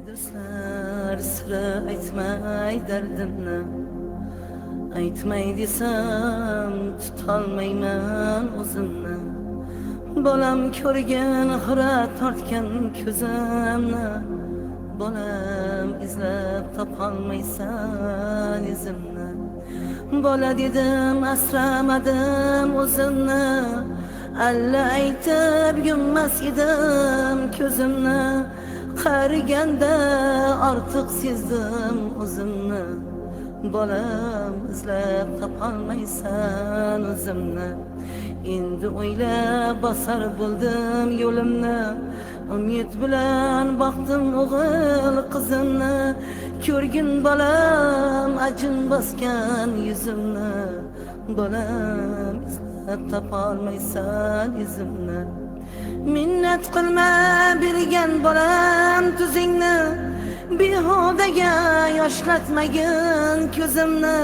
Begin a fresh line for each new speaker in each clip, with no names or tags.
Do'stlar sira aytmay dardimni, aytmay desam tutolmayman o'zimni. Bolam ko'rgan xira tortgan ko'zimni, bolam izlab topolmaysan izimni. Bola dedim asramadim o'zimni, alla aytib yummas edim ko'zimni. Qariganda ortiq sezdim o'zimni, bolam izlab topolmaysan o'zimni. Endi o'ylab bosar bo'ldim yo'limni, umid bilan boqdim o'g'il qizimni. Ko'rgin bolam ajin bosgan yuzimni, bolam izlab topolmaysan izimni. Minnat qilma bergan bolam tuzingni, behudaga yoshlatmagin ko'zimni.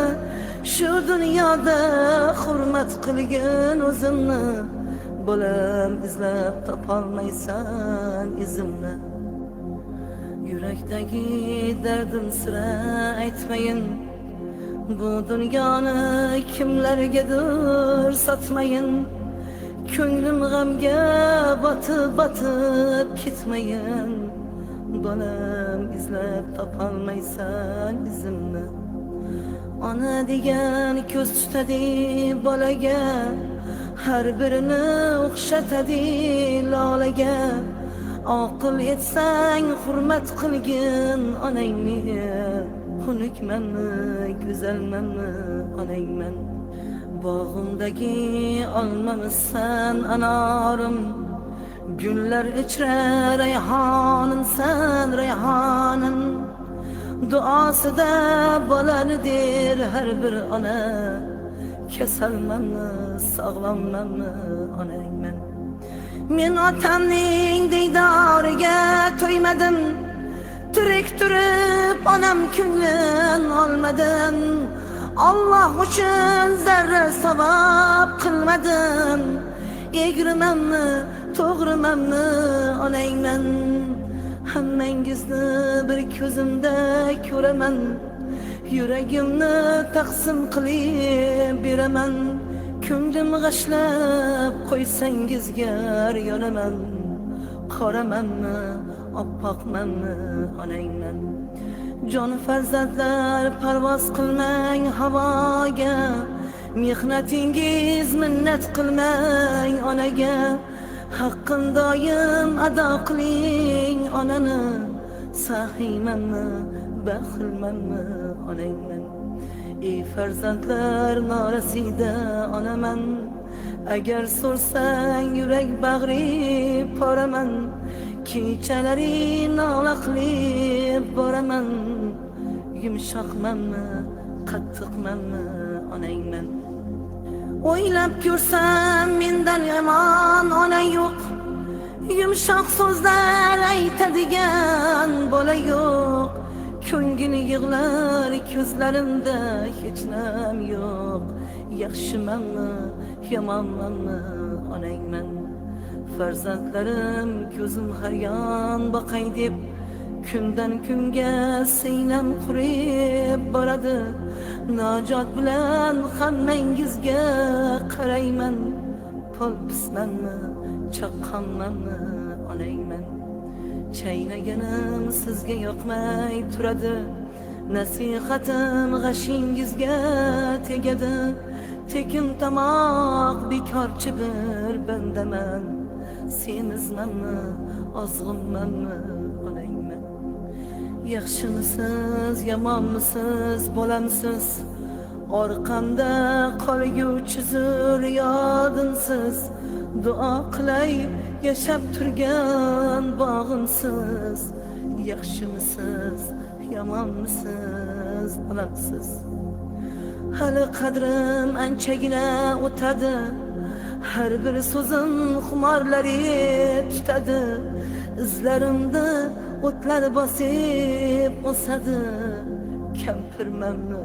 Shu dunyoda hurmat qilgin o'zimni, bolam izlab topolmaysan izimni. Yurakdagi dardim sira aytmayin, bu dunyoni kimlargadir sotmayin. Ko'nglim g'amga botib ketmayin, bolam izlab topolmaysan izimni. Ona degan ko'z tutadi bolaga, har birini o'xshatadi lolaga. Aql etsang hurmat qilgin onangni, xunukmanmi go'zalmanmi onangman. Bog'imdagi olmamisan anorim, gullar ichra rayhonimsan rayhonim. Duosida bolani der har bir ona, kasalmanmi sog'lommanmi onangman. Men otamning diydoriga to'ymadim, tirik turib onam ko'nglin olmadim. Allah uchun zarra savob qilmadim, egrimanmi to'g'rimanmi onangman. Hammangizni bir ko'zimda ko'raman, yuragimni taqsim qilib beraman. Ko'nglim g'ashlab qo'ysangizga yonaman, qoramanmi oppoqmanmi onangman. Jon farzandlar parvoz qilmang havoga, mehnatingiz minnat qilmang onaga. Haqqin doim ado qiling onani, saxiymanmi baxilmanmi onangman. Ey farzandlar norasida onaman, agar so'rsang yurak bag'ri poraman. Kechalari nola qilib boraman, yumshoqmanmi qattiqmanmi onangman. O'ylab ko'rsam mendan yomon ona yo'q, yumshoq so'zlar aytadigan bola yo'q. Ko'ngli yig'lar ko'zlarimda hech nam yo'q. Yaxshimanmi yomonmanmi onangman. Farzandlarim ko'zim har yon boqay deb, kundan kunga singlam qurib boradi. Najot bilan hammangizga qarayman, polpismanmi chaqqonmanmi onangman. Chaynaganim sizga yoqmay turadi, nasihatim g'ashingizga tegadi. Tekin tomoq bekorchi bir bandaman, semizmanmi ozg'inmanmi onangman. Yaxshimisiz yomonmisiz bolamsiz, orqamda qolguvchi zur yodimsiz. Duo qilay yashab turgan bog'imsiz. Yaxshimisiz yomonmisiz bolamsiz. Hali qadrim anchagina o'tadi, har bir so'zim xumorlari tutadi. Izlarimda o'tlar bosib o'sadi. Kampirmanmi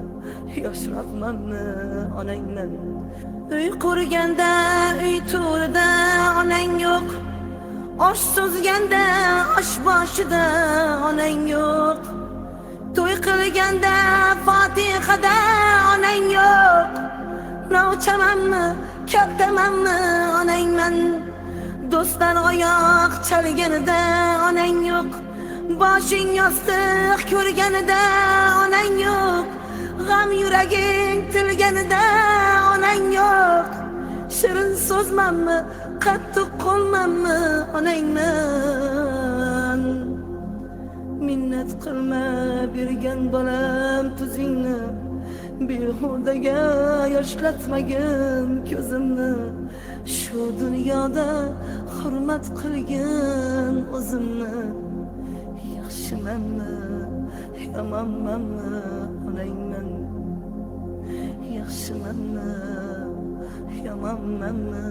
yoshroqmanmi onangman. Uy qurganda uy to'rida onang yo'q, Osh so'zganda osh boshida onang yo'q. To'y qilganda Fatihada onang yo'q. Novchamanmi, kattamanmi onangman. Do'stlar oyoq chalganida onang yo'q. Boshing yostiq ko'rganida onang yo'q. G'am yuraging tilganida onang yo'q. Shirin so'zmanmi, qattiq qo'lmanmi onangman. Minnat qilma bergan bolam tuzingni. Behudaga yoshlatmagin ko'zimni. Shu dunyoda hurmat qilgin o'zimni. Yaxshimanmi, yomonmanmi onangman. Yaxshimanmi, yomonmanmi